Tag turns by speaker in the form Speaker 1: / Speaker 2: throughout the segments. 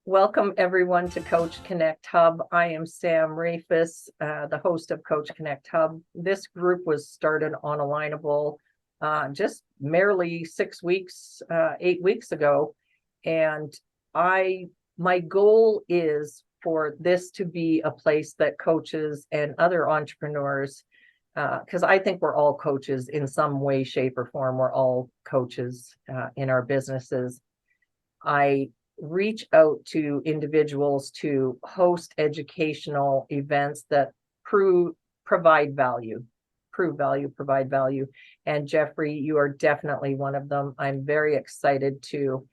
Speaker 1: Welcome everyone to Coach Connect Hub. I am 𝗝𝗛𝗡𝗏𝗡, the host of Coach Connect Hub. This group was started on Alignable just merely 8 weeks ago. And my goal is for this to be a place that coaches and other entrepreneurs, because I think we're all coaches in some way, shape, or form. We're all coaches in our businesses. I reach out to individuals to host educational events that provide value. And Geoffrey, you are definitely one of them. I'm very excited to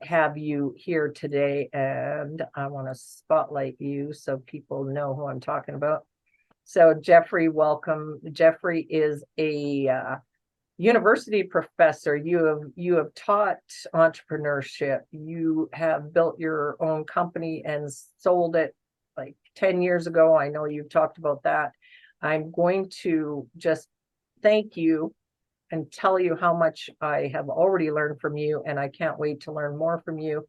Speaker 1: have you here today, and I want to spotlight you so people know who I'm talking about. So Geoffrey, welcome. Geoffrey is a university professor. You have taught entrepreneurship. You have built your own company and sold it like 10 years ago. I know you've talked about that. I'm going to just thank you and tell you how much I have already learned from you, and I can't wait to learn more from you.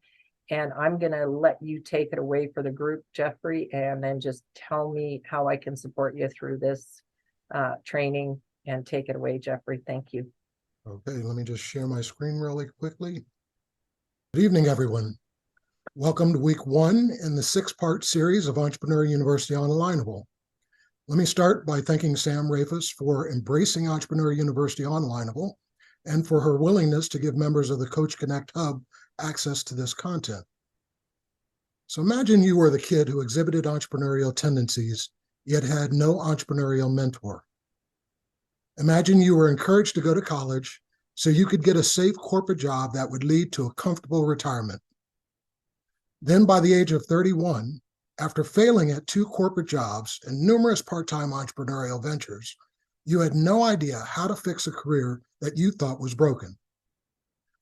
Speaker 1: And I'm going to let you take it away for the group, Geoffrey, and then just tell me how I can support you through this training. And take it away, Geoffrey. Thank you.
Speaker 2: Okay, let me just share my screen really quickly. Good evening, everyone. Welcome to week 1 in the 6-part series of Entrepreneurial University on Alignable. Let me start by thanking 𝗝𝗛𝗡𝗏𝗡 for embracing Entrepreneurial University on Alignable and for her willingness to give members of the Coach Connect Hub access to this content. So imagine you were the kid who exhibited entrepreneurial tendencies, yet had no entrepreneurial mentor. Imagine you were encouraged to go to college so you could get a safe corporate job that would lead to a comfortable retirement. Then by the age of 31, after failing at 2 corporate jobs and numerous part-time entrepreneurial ventures, you had no idea how to fix a career that you thought was broken.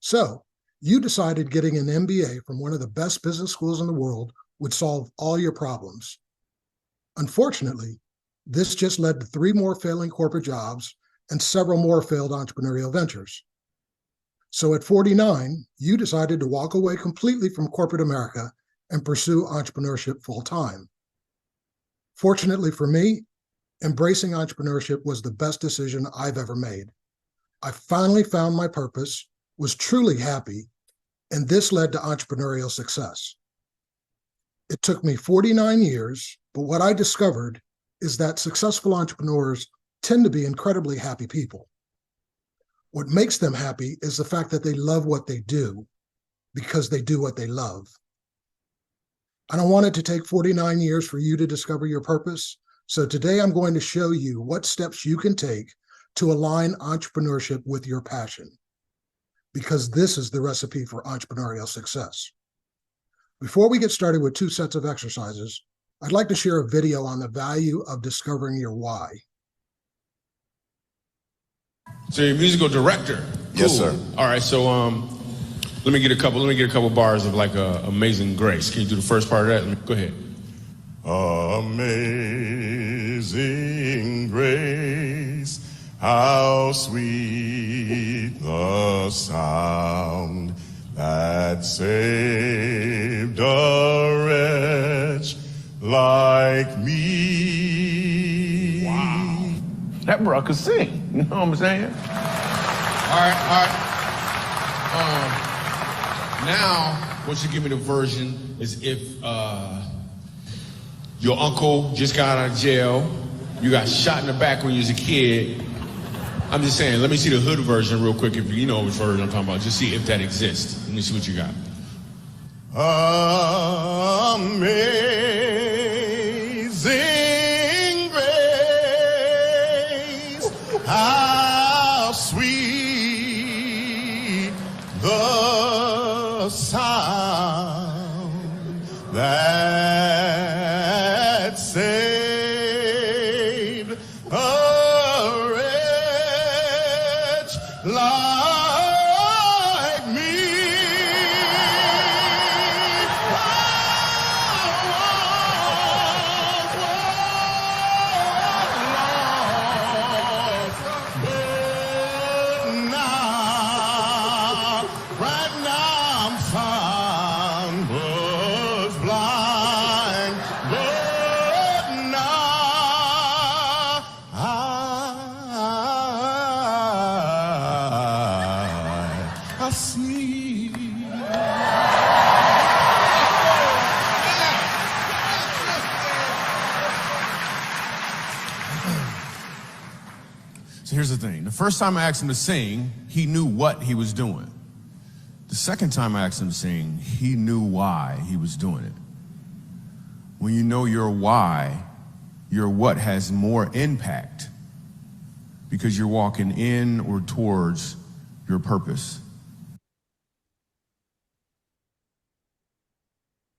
Speaker 2: So you decided getting an MBA from one of the best business schools in the world would solve all your problems. Unfortunately, this just led to 3 more failing corporate jobs and several more failed entrepreneurial ventures. So at 49, you decided to walk away completely from corporate America and pursue entrepreneurship full-time. Fortunately for me, embracing entrepreneurship was the best decision I've ever made. I finally found my purpose, was truly happy, and this led to entrepreneurial success. It took me 49 years, but what I discovered is that successful entrepreneurs tend to be incredibly happy people. What makes them happy is the fact that they love what they do because they do what they love. I don't want it to take 49 years for you to discover your purpose. So today I'm going to show you what steps you can take to align entrepreneurship with your passion, because this is the recipe for entrepreneurial success. Before we get started with 2 sets of exercises, I'd like to share a video on the value of discovering your why.
Speaker 3: So you're a musical director? Cool.
Speaker 4: Yes, sir.
Speaker 3: All right, so let me get a couple bars of like Amazing Grace. Can you do the first part of that? Go ahead.
Speaker 4: Amazing grace, how sweet the sound that saved a wretch like me.
Speaker 3: Wow. That bro could sing. You know what I'm saying? All right. Now, what you give me the version is if your uncle just got out of jail, you got shot in the back when you was a kid. I'm just saying, let me see the hood version real quick, if you know which version I'm talking about. Just see if that exists. Let me see what you got.
Speaker 4: Amazing grace, how sweet the sound that saved a wretch like me. Right now I'm fine.
Speaker 3: So here's the thing. The first time I asked him to sing, he knew what he was doing. The second time I asked him to sing, he knew why he was doing it. When you know your why, your what has more impact because you're walking in or towards your purpose.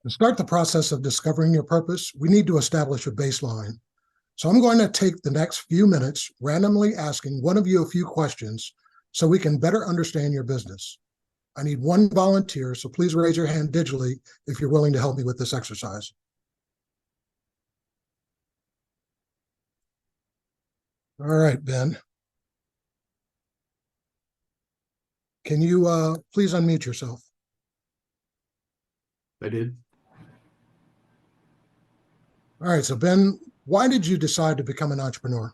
Speaker 2: To start the process of discovering your purpose, we need to establish a baseline. So I'm going to take the next few minutes randomly asking one of you a few questions so we can better understand your business. I need one volunteer, so please raise your hand digitally if you're willing to help me with this exercise. All right, Ben. Can you please unmute yourself?
Speaker 5: I did.
Speaker 2: All right, so Ben, why did you decide to become an entrepreneur?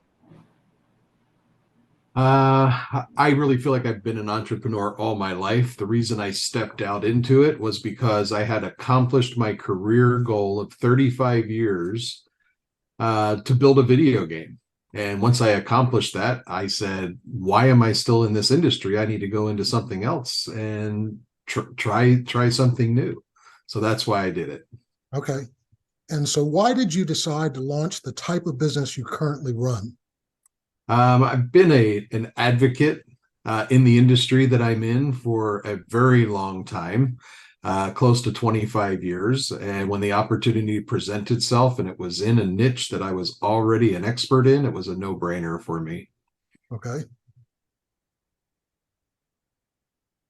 Speaker 5: I really feel like I've been an entrepreneur all my life. The reason I stepped out into it was because I had accomplished my career goal of 35 years to build a video game. And once I accomplished that, I said, why am I still in this industry? I need to go into something else and try something new. So that's why I did it.
Speaker 2: Okay. And so why did you decide to launch the type of business you currently run?
Speaker 5: I've been an advocate in the industry that I'm in for a very long time, close to 25 years. And when the opportunity presented itself and it was in a niche that I was already an expert in, it was a no-brainer for me.
Speaker 2: Okay.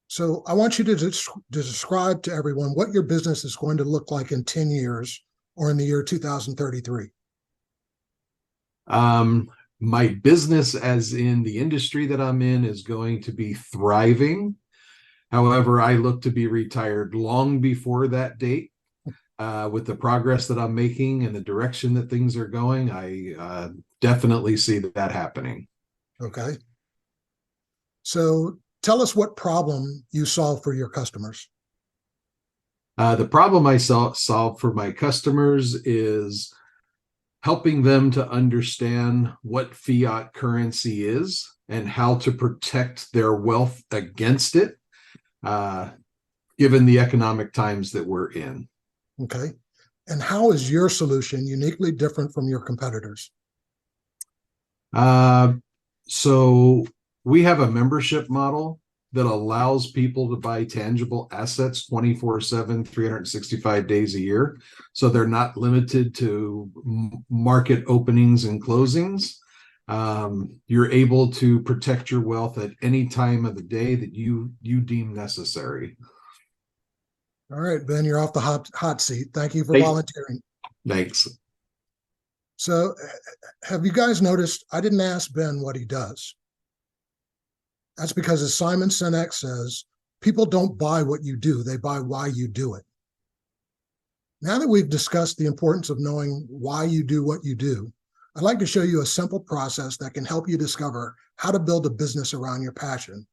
Speaker 2: So I want you to describe to everyone what your business is going to look like in 10 years or in the year 2033.
Speaker 5: My business, as in the industry that I'm in, is going to be thriving. However, I look to be retired long before that date. With the progress that I'm making and the direction that things are going, I definitely see that happening.
Speaker 2: Okay. So tell us what problem you solve for your customers.
Speaker 5: The problem I solve for my customers is helping them to understand what fiat currency is and how to protect their wealth against it, given the economic times that we're in.
Speaker 2: Okay. And how is your solution uniquely different from your competitors?
Speaker 5: So we have a membership model that allows people to buy tangible assets 24/7, 365 days a year. So they're not limited to market openings and closings. You're able to protect your wealth at any time of the day that you deem necessary.
Speaker 2: All right, Ben, you're off the hot seat. Thank you for volunteering.
Speaker 5: Thanks.
Speaker 2: So have you guys noticed I didn't ask Ben what he does? That's because, as Simon Sinek says, people don't buy what you do, they buy why you do it. Now that we've discussed the importance of knowing why you do what you do, I'd like to show you a simple process that can help you discover how to build a business around your passion.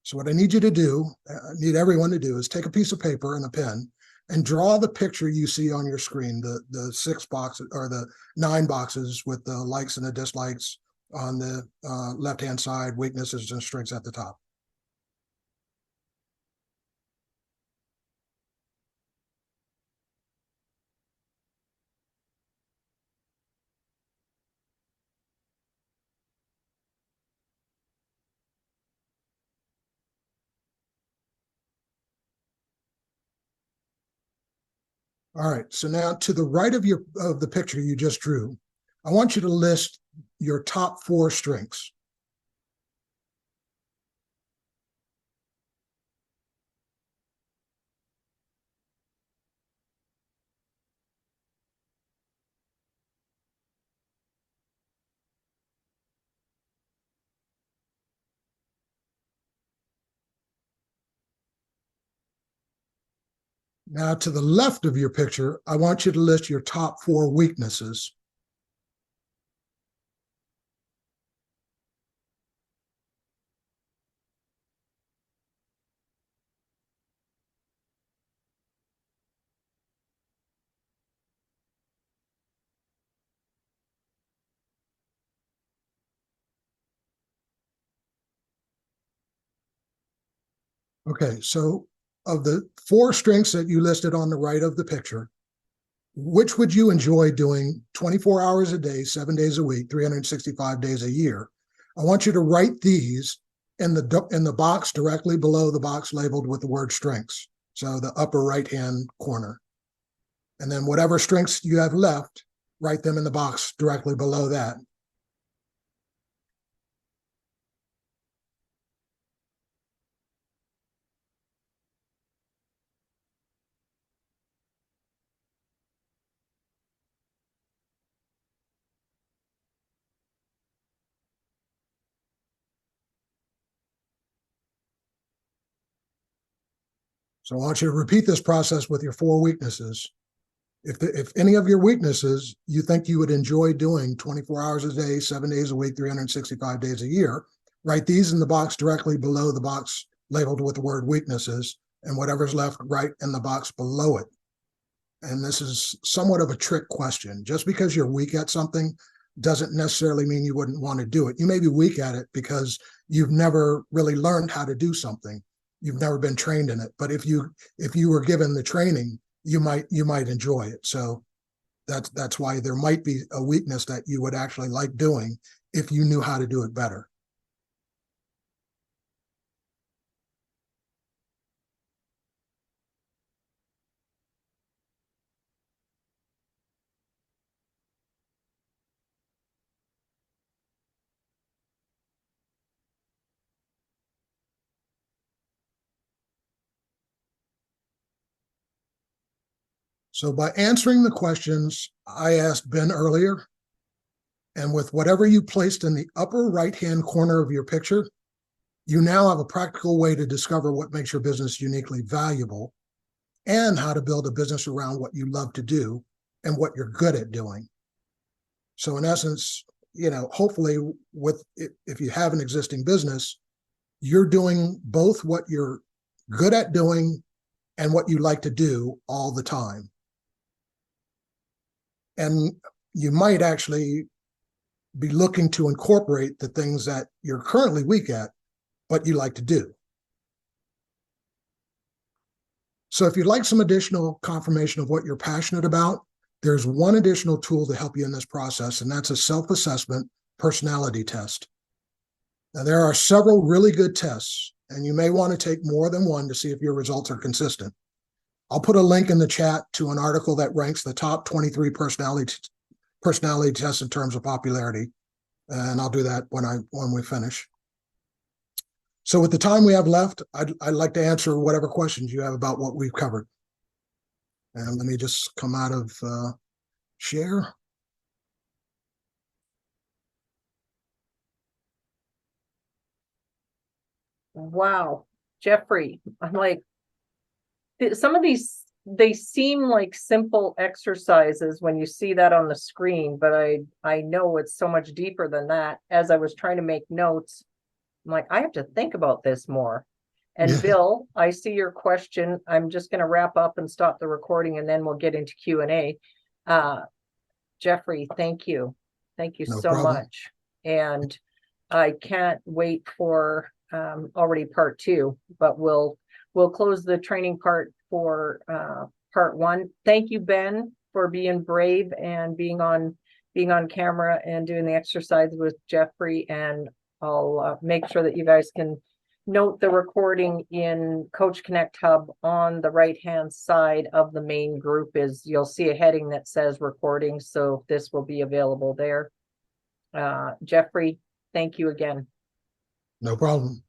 Speaker 2: So what I need you to do, need everyone to do, is take a piece of paper and a pen and draw the picture you see on your screen, the 6 boxes or the 9 boxes with the likes and the dislikes on the left-hand side, weaknesses and strengths at the top. All right, so now to the right of the picture you just drew, I want you to list your top 4 strengths. Now, to the left of your picture, I want you to list your top 4 weaknesses. Okay, so of the 4 strengths that you listed on the right of the picture, which would you enjoy doing 24 hours a day, 7 days a week, 365 days a year? I want you to write these in the box directly below the box labeled with the word strengths. So the upper right-hand corner. And then whatever strengths you have left, write them in the box directly below that. So I want you to repeat this process with your 4 weaknesses. If any of your weaknesses you think you would enjoy doing 24 hours a day, 7 days a week, 365 days a year, write these in the box directly below the box labeled with the word weaknesses, and whatever's left, write in the box below it. And this is somewhat of a trick question. Just because you're weak at something doesn't necessarily mean you wouldn't want to do it. You may be weak at it because you've never really learned how to do something. You've never been trained in it. But if you were given the training, you might enjoy it. So that's why there might be a weakness that you would actually like doing if you knew how to do it better. So by answering the questions I asked Ben earlier, and with whatever you placed in the upper right-hand corner of your picture, you now have a practical way to discover what makes your business uniquely valuable and how to build a business around what you love to do and what you're good at doing. So in essence, hopefully if you have an existing business, you're doing both what you're good at doing and what you like to do all the time. And you might actually be looking to incorporate the things that you're currently weak at, but you like to do. So if you'd like some additional confirmation of what you're passionate about, there's one additional tool to help you in this process, and that's a self-assessment personality test. Now, there are several really good tests, and you may want to take more than one to see if your results are consistent. I'll put a link in the chat to an article that ranks the top 23 personality tests in terms of popularity, and I'll do that when we finish. So with the time we have left, I'd like to answer whatever questions you have about what we've covered. And let me just come out of share.
Speaker 1: Wow, Geoffrey, I'm like, some of these, they seem like simple exercises when you see that on the screen, but I know it's so much deeper than that. As I was trying to make notes, I'm like, I have to think about this more. And
Speaker 2: Yeah.
Speaker 1: Bill, I see your question. I'm just going to wrap up and stop the recording, and then we'll get into Q&A. Geoffrey, thank you. Thank you
Speaker 2: No
Speaker 1: so
Speaker 2: problem.
Speaker 1: much. And I can't wait for already part 2, but we'll close the training part for part 1. Thank you, Ben, for being brave and being on camera and doing the exercise with Geoffrey. And I'll make sure that you guys can note the recording in Coach Connect Hub. On the right-hand side of the main group you'll see a heading that says recording. So this will be available there. Geoffrey, thank you again.
Speaker 2: No problem.